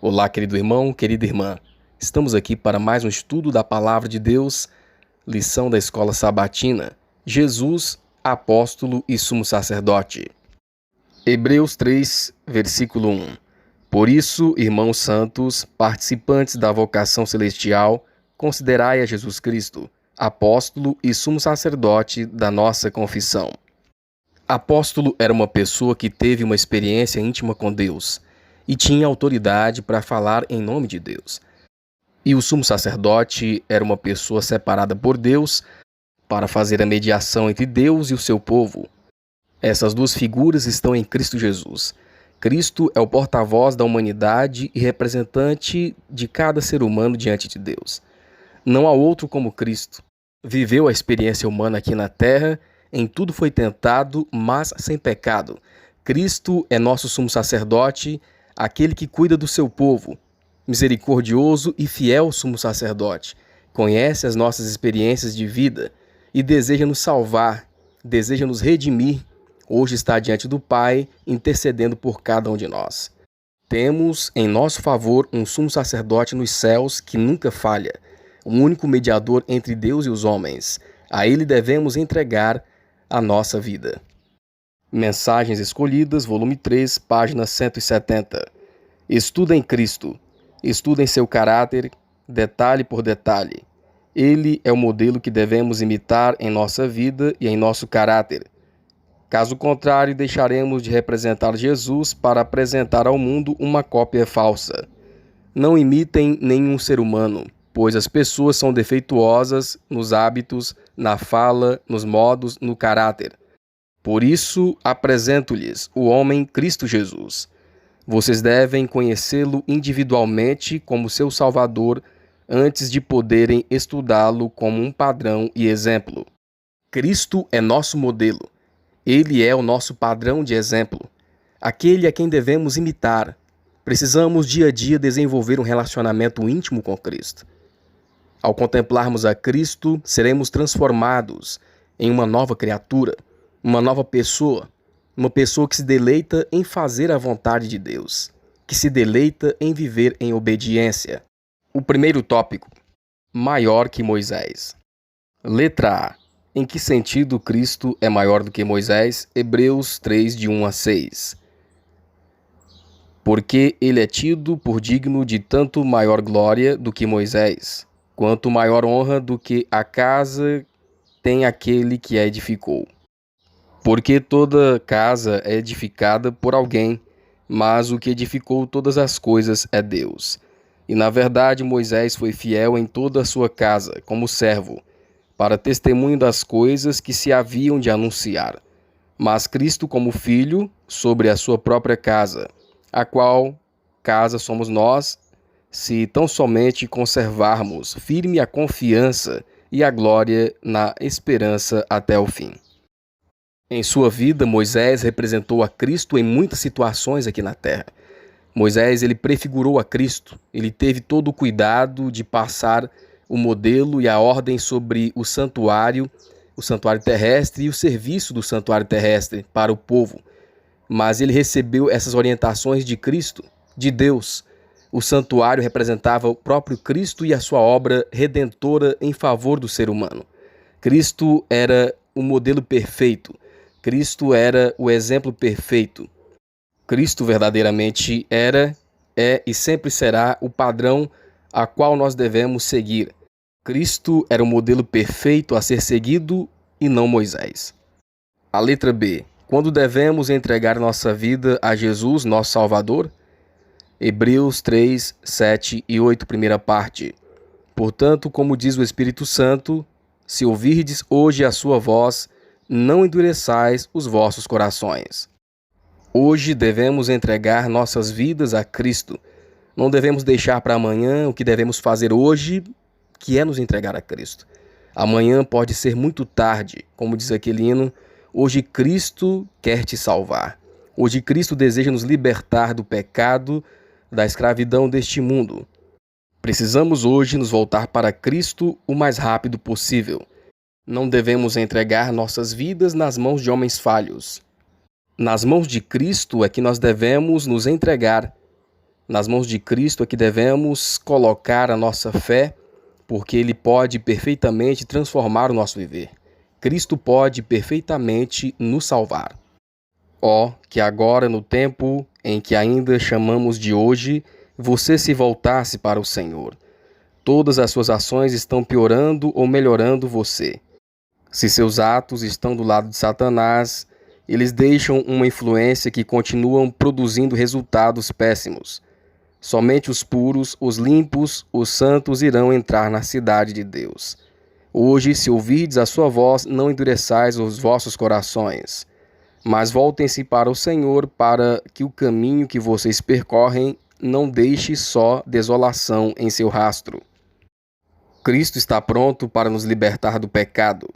Olá, querido irmão, querida irmã. Estamos aqui para mais um estudo da Palavra de Deus, lição da Escola Sabatina, Jesus, apóstolo e sumo sacerdote. Hebreus 3, versículo 1. Por isso, irmãos santos, participantes da vocação celestial, considerai a Jesus Cristo, apóstolo e sumo sacerdote da nossa confissão. Apóstolo era uma pessoa que teve uma experiência íntima com Deus e tinha autoridade para falar em nome de Deus. E o sumo sacerdote era uma pessoa separada por Deus para fazer a mediação entre Deus e o seu povo. Essas duas figuras estão em Cristo Jesus. Cristo é o porta-voz da humanidade e representante de cada ser humano diante de Deus. Não há outro como Cristo. Viveu a experiência humana aqui na terra, em tudo foi tentado, mas sem pecado. Cristo é nosso sumo sacerdote, aquele que cuida do seu povo. Misericordioso e fiel sumo sacerdote. Conhece as nossas experiências de vida e deseja nos salvar, deseja nos redimir. Hoje está diante do Pai, intercedendo por cada um de nós. Temos em nosso favor um sumo sacerdote nos céus que nunca falha, um único mediador entre Deus e os homens. A ele devemos entregar a nossa vida. Mensagens Escolhidas, volume 3, página 170. Estuda em Cristo. Estuda em seu caráter, detalhe por detalhe. Ele é o modelo que devemos imitar em nossa vida e em nosso caráter. Caso contrário, deixaremos de representar Jesus para apresentar ao mundo uma cópia falsa. Não imitem nenhum ser humano, pois as pessoas são defeituosas nos hábitos, na fala, nos modos, no caráter. Por isso, apresento-lhes o homem Cristo Jesus. Vocês devem conhecê-lo individualmente como seu Salvador antes de poderem estudá-lo como um padrão e exemplo. Cristo é nosso modelo. Ele é o nosso padrão de exemplo, aquele a quem devemos imitar. Precisamos dia a dia desenvolver um relacionamento íntimo com Cristo. Ao contemplarmos a Cristo, seremos transformados em uma nova criatura, uma nova pessoa, uma pessoa que se deleita em fazer a vontade de Deus, que se deleita em viver em obediência. O primeiro tópico: maior que Moisés. Letra A. Em que sentido Cristo é maior do que Moisés? Hebreus 3, de 1 a 6. Porque ele é tido por digno de tanto maior glória do que Moisés, quanto maior honra do que a casa tem aquele que a edificou. Porque toda casa é edificada por alguém, mas o que edificou todas as coisas é Deus. E na verdade Moisés foi fiel em toda a sua casa, como servo, para testemunho das coisas que se haviam de anunciar. Mas Cristo como Filho sobre a sua própria casa, a qual casa somos nós, se tão somente conservarmos firme a confiança e a glória na esperança até o fim. Em sua vida, Moisés representou a Cristo em muitas situações aqui na terra. Moisés, ele prefigurou a Cristo, ele teve todo o cuidado de passar o modelo e a ordem sobre o santuário terrestre e o serviço do santuário terrestre para o povo. Mas ele recebeu essas orientações de Cristo, de Deus. O santuário representava o próprio Cristo e a sua obra redentora em favor do ser humano. Cristo era o modelo perfeito. Cristo era o exemplo perfeito. Cristo verdadeiramente era, é e sempre será o padrão a qual nós devemos seguir. Cristo era o modelo perfeito a ser seguido e não Moisés. A letra B. Quando devemos entregar nossa vida a Jesus, nosso Salvador? Hebreus 3, 7 e 8, primeira parte. Portanto, como diz o Espírito Santo, se ouvirdes hoje a sua voz, não endureçais os vossos corações. Hoje devemos entregar nossas vidas a Cristo. Não devemos deixar para amanhã o que devemos fazer hoje, que é nos entregar a Cristo. Amanhã pode ser muito tarde, como diz aquele hino, hoje Cristo quer te salvar. Hoje Cristo deseja nos libertar do pecado, da escravidão deste mundo. Precisamos hoje nos voltar para Cristo o mais rápido possível. Não devemos entregar nossas vidas nas mãos de homens falhos. Nas mãos de Cristo é que nós devemos nos entregar. Nas mãos de Cristo é que devemos colocar a nossa fé, porque Ele pode perfeitamente transformar o nosso viver. Cristo pode perfeitamente nos salvar. Ó, que agora, no tempo em que ainda chamamos de hoje, você se voltasse para o Senhor. Todas as suas ações estão piorando ou melhorando você. Se seus atos estão do lado de Satanás, eles deixam uma influência que continuam produzindo resultados péssimos. Somente os puros, os limpos, os santos irão entrar na cidade de Deus. Hoje, se ouvirdes a sua voz, não endureçais os vossos corações, mas voltem-se para o Senhor, para que o caminho que vocês percorrem não deixe só desolação em seu rastro. Cristo está pronto para nos libertar do pecado,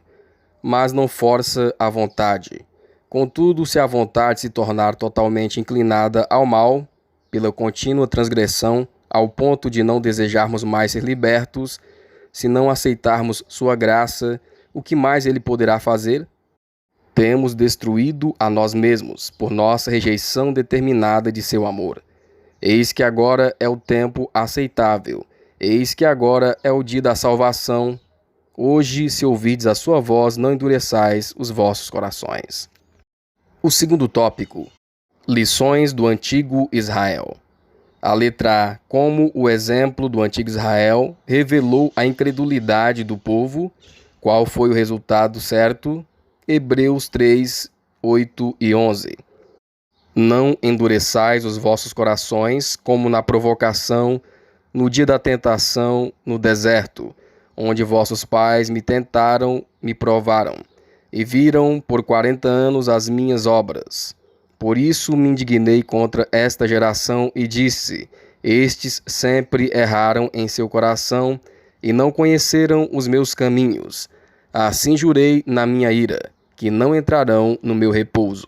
mas não força a vontade. Contudo, se a vontade se tornar totalmente inclinada ao mal, pela contínua transgressão, ao ponto de não desejarmos mais ser libertos, se não aceitarmos sua graça, o que mais ele poderá fazer? Temos destruído a nós mesmos, por nossa rejeição determinada de seu amor. Eis que agora é o tempo aceitável, eis que agora é o dia da salvação. Hoje, se ouvirdes a sua voz, não endureçais os vossos corações. O segundo tópico: lições do antigo Israel. A letra A, como o exemplo do antigo Israel revelou a incredulidade do povo, qual foi o resultado certo? Hebreus 3, 8 e 11. Não endureçais os vossos corações, como na provocação, no dia da tentação, no deserto, onde vossos pais me tentaram, me provaram, e viram por 40 anos as minhas obras. Por isso me indignei contra esta geração e disse: estes sempre erraram em seu coração e não conheceram os meus caminhos. Assim jurei na minha ira, que não entrarão no meu repouso.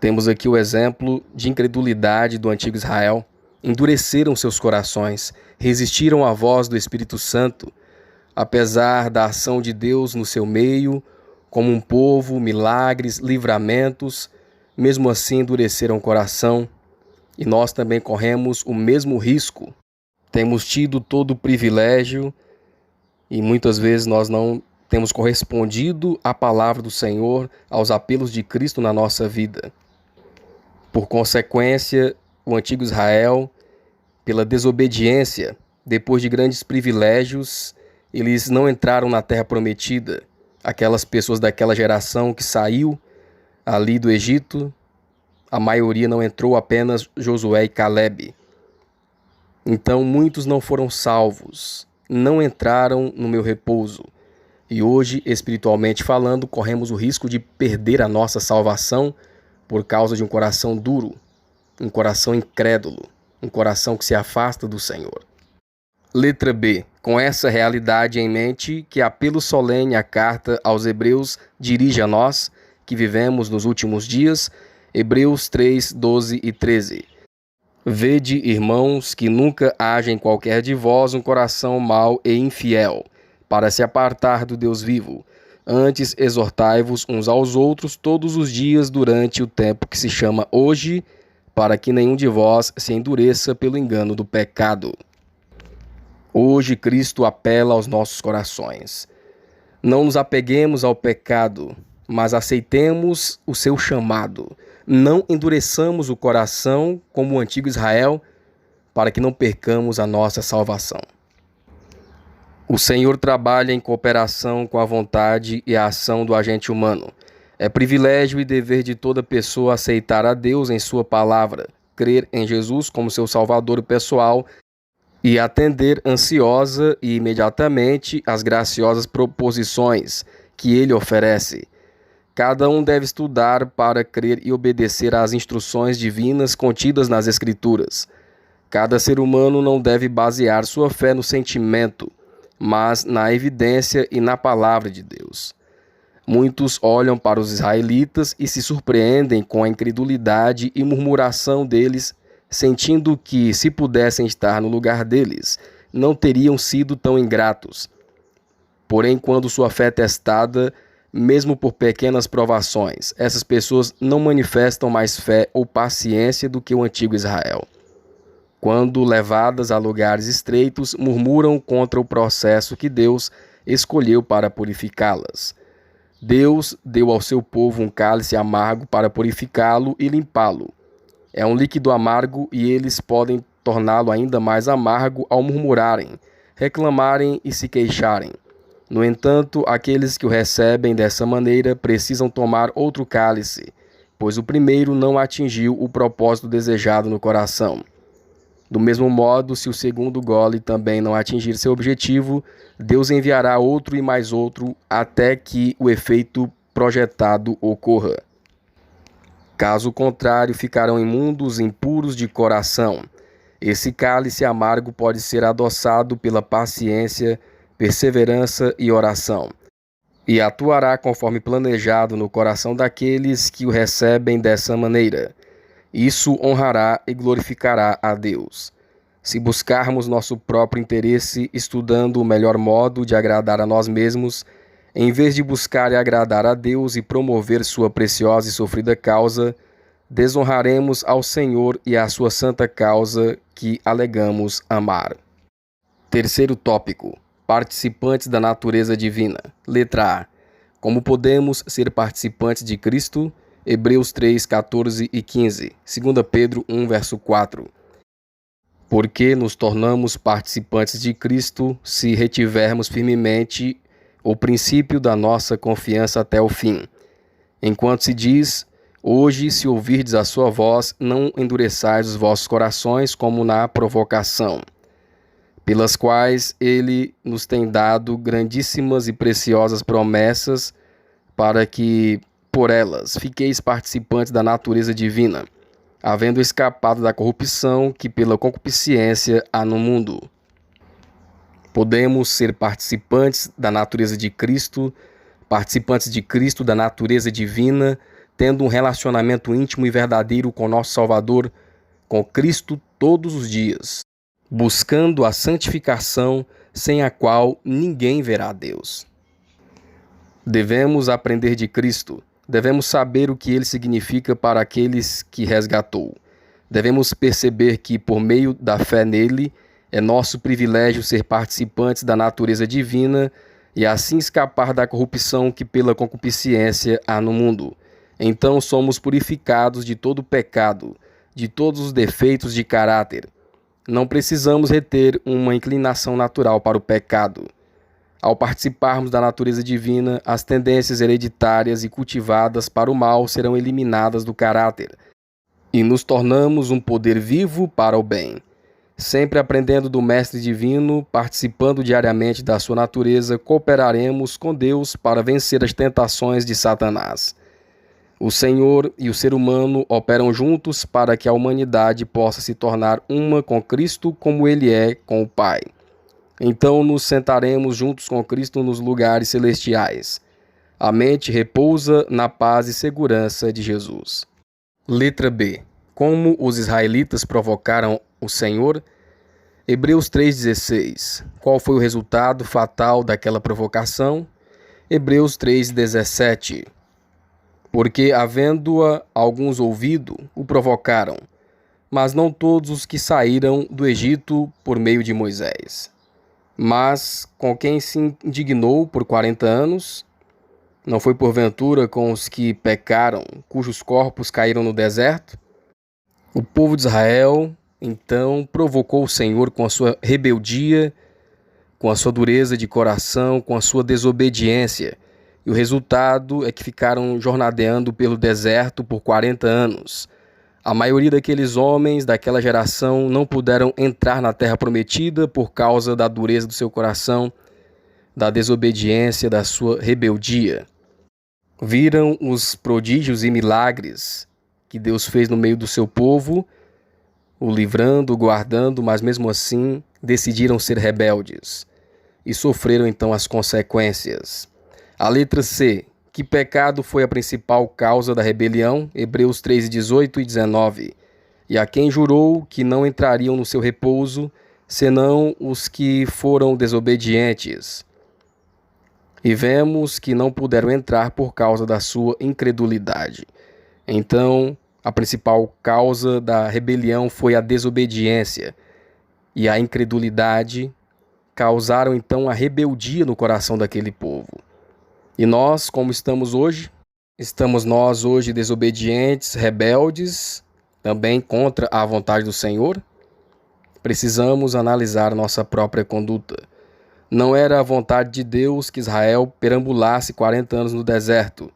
Temos aqui o exemplo de incredulidade do antigo Israel. Endureceram seus corações, resistiram à voz do Espírito Santo, apesar da ação de Deus no seu meio, como um povo, milagres, livramentos, mesmo assim endureceram o coração, e nós também corremos o mesmo risco. Temos tido todo o privilégio e muitas vezes nós não temos correspondido à palavra do Senhor, aos apelos de Cristo na nossa vida. Por consequência, o antigo Israel, pela desobediência, depois de grandes privilégios, eles não entraram na terra prometida. Aquelas pessoas daquela geração que saiu ali do Egito, a maioria não entrou, apenas Josué e Calebe. Então muitos não foram salvos, não entraram no meu repouso. E hoje, espiritualmente falando, corremos o risco de perder a nossa salvação por causa de um coração duro, um coração incrédulo, um coração que se afasta do Senhor. Letra B. Com essa realidade em mente, que apelo solene a carta aos Hebreus dirige a nós, que vivemos nos últimos dias, Hebreus 3, 12 e 13. Vede, irmãos, que nunca haja em qualquer de vós um coração mau e infiel, para se apartar do Deus vivo. Antes exortai-vos uns aos outros todos os dias durante o tempo que se chama hoje, para que nenhum de vós se endureça pelo engano do pecado. Hoje Cristo apela aos nossos corações. Não nos apeguemos ao pecado, mas aceitemos o seu chamado. Não endureçamos o coração como o antigo Israel, para que não percamos a nossa salvação. O Senhor trabalha em cooperação com a vontade e a ação do agente humano. É privilégio e dever de toda pessoa aceitar a Deus em sua palavra, crer em Jesus como seu Salvador pessoal e atender ansiosa e imediatamente às graciosas proposições que ele oferece. Cada um deve estudar para crer e obedecer às instruções divinas contidas nas Escrituras. Cada ser humano não deve basear sua fé no sentimento, mas na evidência e na palavra de Deus. Muitos olham para os israelitas e se surpreendem com a incredulidade e murmuração deles, sentindo que, se pudessem estar no lugar deles, não teriam sido tão ingratos. Porém, quando sua fé é testada, mesmo por pequenas provações, essas pessoas não manifestam mais fé ou paciência do que o antigo Israel. quando levadas a lugares estreitos, murmuram contra o processo que Deus escolheu para purificá-las. Deus deu ao seu povo um cálice amargo para purificá-lo e limpá-lo. É um líquido amargo e eles podem torná-lo ainda mais amargo ao murmurarem, reclamarem e se queixarem. No entanto, aqueles que o recebem dessa maneira precisam tomar outro cálice, pois o primeiro não atingiu o propósito desejado no coração. Do mesmo modo, se o segundo gole também não atingir seu objetivo, Deus enviará outro e mais outro até que o efeito projetado ocorra. Caso contrário, ficarão imundos, impuros de coração. Esse cálice amargo pode ser adoçado pela paciência, perseverança e oração, e atuará conforme planejado no coração daqueles que o recebem dessa maneira. Isso honrará e glorificará a Deus. Se buscarmos nosso próprio interesse estudando o melhor modo de agradar a nós mesmos, em vez de buscar e agradar a Deus e promover sua preciosa e sofrida causa, desonraremos ao Senhor e à sua santa causa que alegamos amar. Terceiro tópico: participantes da natureza divina. Letra A. Como podemos ser participantes de Cristo? Hebreus 3, 14 e 15. 2 Pedro 1, verso 4. Porque nos tornamos participantes de Cristo se retivermos firmemente o princípio da nossa confiança até o fim. Enquanto se diz: hoje, se ouvirdes a sua voz, não endureçais os vossos corações como na provocação, pelas quais ele nos tem dado grandíssimas e preciosas promessas, para que por elas fiqueis participantes da natureza divina, havendo escapado da corrupção que pela concupiscência há no mundo. Podemos ser participantes da natureza de Cristo, participantes de Cristo da natureza divina, tendo um relacionamento íntimo e verdadeiro com nosso Salvador, com Cristo todos os dias, buscando a santificação sem a qual ninguém verá a Deus. Devemos aprender de Cristo. Devemos saber o que ele significa para aqueles que resgatou. Devemos perceber que, por meio da fé nele, é nosso privilégio ser participantes da natureza divina e assim escapar da corrupção que pela concupiscência há no mundo. Então somos purificados de todo pecado, de todos os defeitos de caráter. Não precisamos reter uma inclinação natural para o pecado. Ao participarmos da natureza divina, as tendências hereditárias e cultivadas para o mal serão eliminadas do caráter, e nos tornamos um poder vivo para o bem. Sempre aprendendo do Mestre Divino, participando diariamente da sua natureza, cooperaremos com Deus para vencer as tentações de Satanás. O Senhor e o ser humano operam juntos para que a humanidade possa se tornar uma com Cristo como ele é com o Pai. Então nos sentaremos juntos com Cristo nos lugares celestiais. A mente repousa na paz e segurança de Jesus. Letra B. Como os israelitas provocaram o Senhor? Hebreus 3,16. Qual foi o resultado fatal daquela provocação? Hebreus 3,17. Porque, havendo-a alguns ouvido, o provocaram, mas não todos os que saíram do Egito por meio de Moisés. Mas com quem se indignou por 40 anos? Não foi porventura com os que pecaram, cujos corpos caíram no deserto? O povo de Israel, então, provocou o Senhor com a sua rebeldia, com a sua dureza de coração, com a sua desobediência. E o resultado é que ficaram jornadeando pelo deserto por 40 anos. A maioria daqueles homens daquela geração não puderam entrar na terra prometida por causa da dureza do seu coração, da desobediência, da sua rebeldia. Viram os prodígios e milagres que Deus fez no meio do seu povo, o livrando, o guardando, mas mesmo assim decidiram ser rebeldes e sofreram então as consequências. A letra C. Que pecado foi a principal causa da rebelião? Hebreus 3, 18 e 19. E a quem jurou que não entrariam no seu repouso, senão os que foram desobedientes. E vemos que não puderam entrar por causa da sua incredulidade. Então, A principal causa da rebelião foi a desobediência e a incredulidade causaram então a rebeldia no coração daquele povo. E nós, como estamos hoje? Estamos nós hoje desobedientes, rebeldes, também contra a vontade do Senhor? Precisamos analisar nossa própria conduta. Não era a vontade de Deus que Israel perambulasse 40 anos no deserto.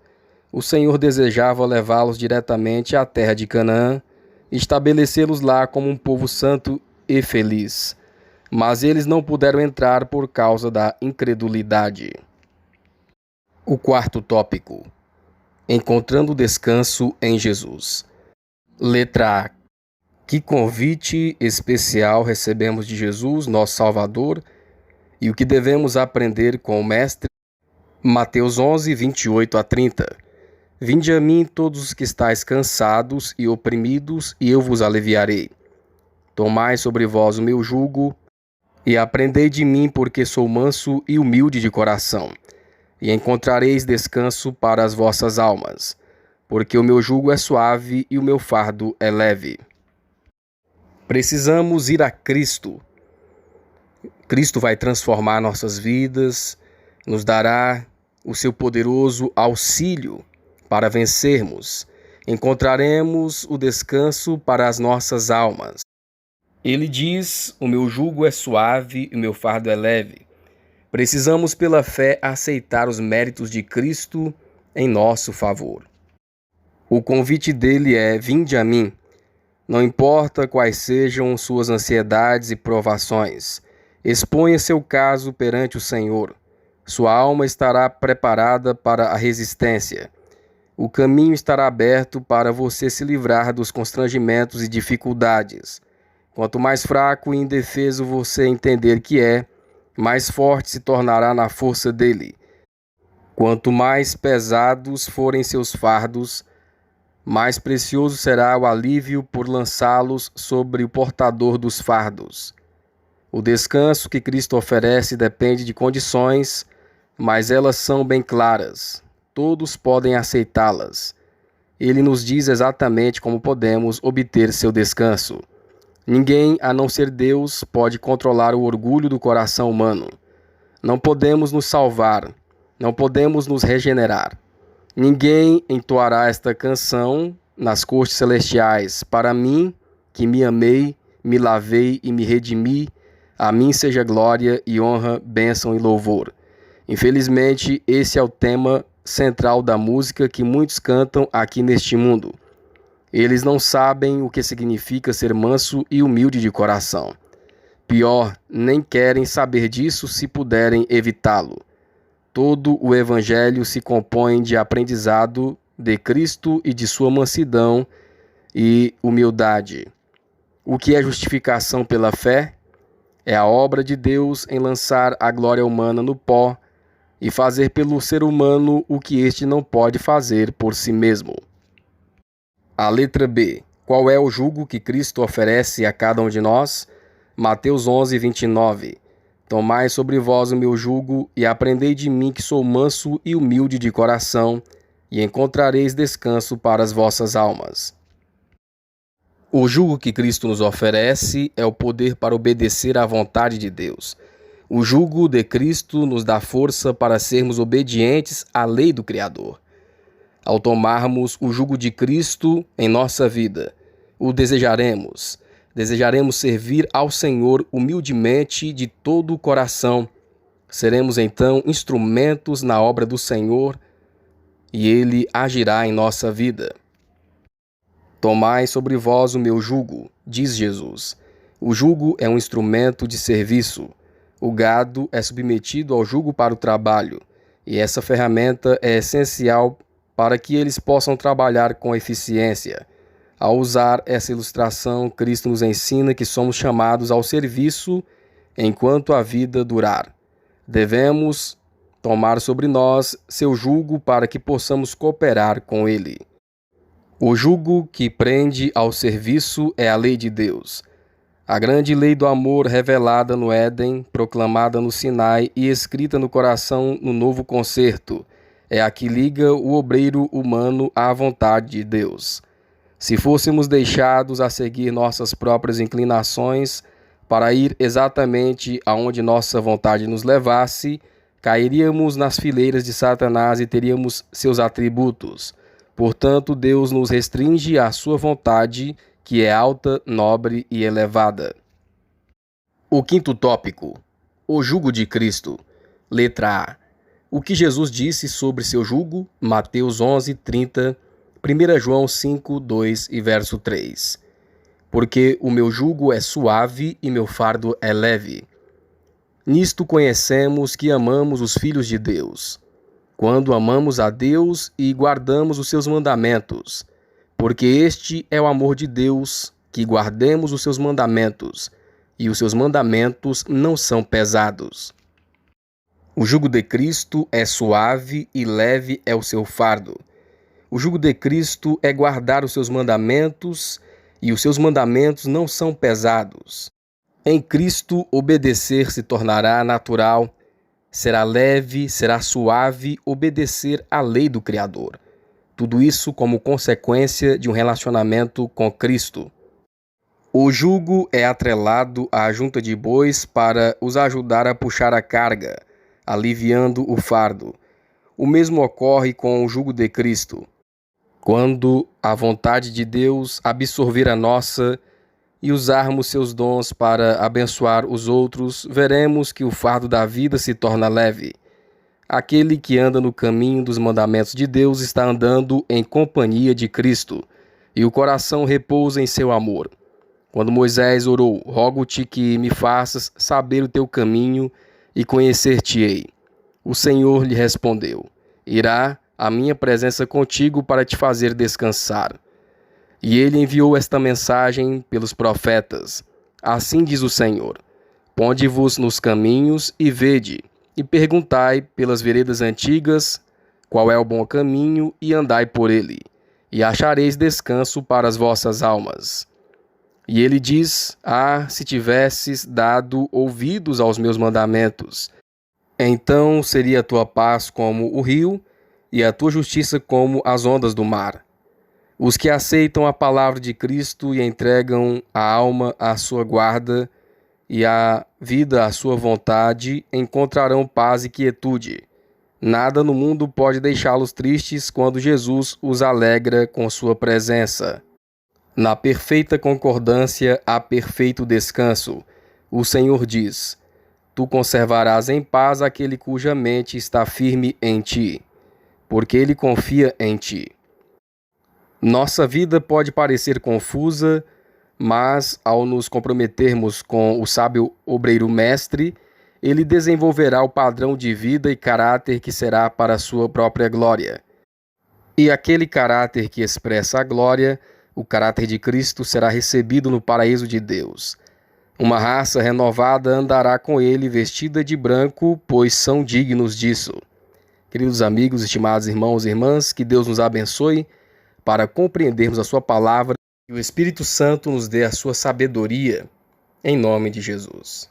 O Senhor desejava levá-los diretamente à terra de Canaã e estabelecê-los lá como um povo santo e feliz. Mas eles não puderam entrar por causa da incredulidade. O quarto tópico: encontrando descanso em Jesus. Letra A. Que convite especial recebemos de Jesus, nosso Salvador, e o que devemos aprender com o Mestre? Mateus 11, 28 a 30. Vinde a mim todos os que estáis cansados e oprimidos, e eu vos aliviarei. Tomai sobre vós o meu jugo, e aprendei de mim, porque sou manso e humilde de coração, e encontrareis descanso para as vossas almas, porque o meu jugo é suave e o meu fardo é leve. Precisamos ir a Cristo. Cristo vai transformar nossas vidas, nos dará o seu poderoso auxílio para vencermos. Encontraremos o descanso para as nossas almas. Ele diz: o meu jugo é suave e o meu fardo é leve. Precisamos, pela fé, aceitar os méritos de Cristo em nosso favor. O convite dele é: vinde a mim. Não importa quais sejam suas ansiedades e provações, exponha seu caso perante o Senhor. Sua alma estará preparada para a resistência. O caminho estará aberto para você se livrar dos constrangimentos e dificuldades. Quanto mais fraco e indefeso você entender que é, mais forte se tornará na força dele. Quanto mais pesados forem seus fardos, mais precioso será o alívio por lançá-los sobre o portador dos fardos. O descanso que Cristo oferece depende de condições, mas elas são bem claras. Todos podem aceitá-las. Ele nos diz exatamente como podemos obter seu descanso. Ninguém, a não ser Deus, pode controlar o orgulho do coração humano. Não podemos nos salvar, não podemos nos regenerar. Ninguém entoará esta canção nas cortes celestiais. Para mim, que me amei, me lavei e me redimi, a mim seja glória e honra, bênção e louvor. Infelizmente, esse é o tema central da música que muitos cantam aqui neste mundo. Eles não sabem o que significa ser manso e humilde de coração. Pior, nem querem saber disso se puderem evitá-lo. Todo o Evangelho se compõe de aprendizado de Cristo e de sua mansidão e humildade. O que é justificação pela fé? É a obra de Deus em lançar a glória humana no pó e fazer pelo ser humano o que este não pode fazer por si mesmo. A letra B. Qual é o jugo que Cristo oferece a cada um de nós? Mateus 11, 29. Tomai sobre vós o meu jugo e aprendei de mim, que sou manso e humilde de coração, e encontrareis descanso para as vossas almas. O jugo que Cristo nos oferece é o poder para obedecer à vontade de Deus. O jugo de Cristo nos dá força para sermos obedientes à lei do Criador. Ao tomarmos o jugo de Cristo em nossa vida, o desejaremos. Desejaremos servir ao Senhor humildemente de todo o coração. Seremos então instrumentos na obra do Senhor e Ele agirá em nossa vida. Tomai sobre vós o meu jugo, diz Jesus. O jugo é um instrumento de serviço. O gado é submetido ao jugo para o trabalho, e essa ferramenta é essencial para que eles possam trabalhar com eficiência. Ao usar essa ilustração, Cristo nos ensina que somos chamados ao serviço enquanto a vida durar. Devemos tomar sobre nós seu jugo para que possamos cooperar com ele. O jugo que prende ao serviço é a lei de Deus. A grande lei do amor revelada no Éden, proclamada no Sinai e escrita no coração no Novo Concerto, é a que liga o obreiro humano à vontade de Deus. Se fôssemos deixados a seguir nossas próprias inclinações, para ir exatamente aonde nossa vontade nos levasse, cairíamos nas fileiras de Satanás e teríamos seus atributos. Portanto, Deus nos restringe à sua vontade, que é alta, nobre e elevada. O quinto tópico: o jugo de Cristo. Letra A. O que Jesus disse sobre seu jugo? Mateus 11:30, 1 João 5, 2 e verso 3. Porque o meu jugo é suave e meu fardo é leve. Nisto conhecemos que amamos os filhos de Deus, quando amamos a Deus e guardamos os seus mandamentos. Porque este é o amor de Deus, que guardemos os seus mandamentos, e os seus mandamentos não são pesados. O jugo de Cristo é suave e leve é o seu fardo. O jugo de Cristo é guardar os seus mandamentos, e os seus mandamentos não são pesados. Em Cristo, obedecer se tornará natural, será leve, será suave obedecer à lei do Criador. Tudo isso como consequência de um relacionamento com Cristo. O jugo é atrelado à junta de bois para os ajudar a puxar a carga, aliviando o fardo. O mesmo ocorre com o jugo de Cristo. Quando a vontade de Deus absorver a nossa e usarmos seus dons para abençoar os outros, veremos que o fardo da vida se torna leve. Aquele que anda no caminho dos mandamentos de Deus está andando em companhia de Cristo, e o coração repousa em seu amor. Quando Moisés orou: rogo-te que me faças saber o teu caminho e conhecer-te-ei. O Senhor lhe respondeu: irá a minha presença contigo para te fazer descansar. E ele enviou esta mensagem pelos profetas. Assim diz o Senhor: ponde-vos nos caminhos e vede, e perguntai pelas veredas antigas qual é o bom caminho, e andai por ele, e achareis descanso para as vossas almas. E ele diz: se tivesses dado ouvidos aos meus mandamentos, então seria a tua paz como o rio, e a tua justiça como as ondas do mar. Os que aceitam a palavra de Cristo e entregam a alma à sua guarda e a vida à sua vontade encontrarão paz e quietude. Nada no mundo pode deixá-los tristes quando Jesus os alegra com sua presença. Na perfeita concordância há perfeito descanso. O Senhor diz: tu conservarás em paz aquele cuja mente está firme em ti, porque ele confia em ti. Nossa vida pode parecer confusa, mas ao nos comprometermos com o sábio obreiro mestre, ele desenvolverá o padrão de vida e caráter que será para a sua própria glória. E aquele caráter que expressa a glória, o caráter de Cristo, será recebido no paraíso de Deus. Uma raça renovada andará com ele vestida de branco, pois são dignos disso. Queridos amigos, estimados irmãos e irmãs, que Deus nos abençoe para compreendermos a sua palavra e o Espírito Santo nos dê a sua sabedoria, em nome de Jesus.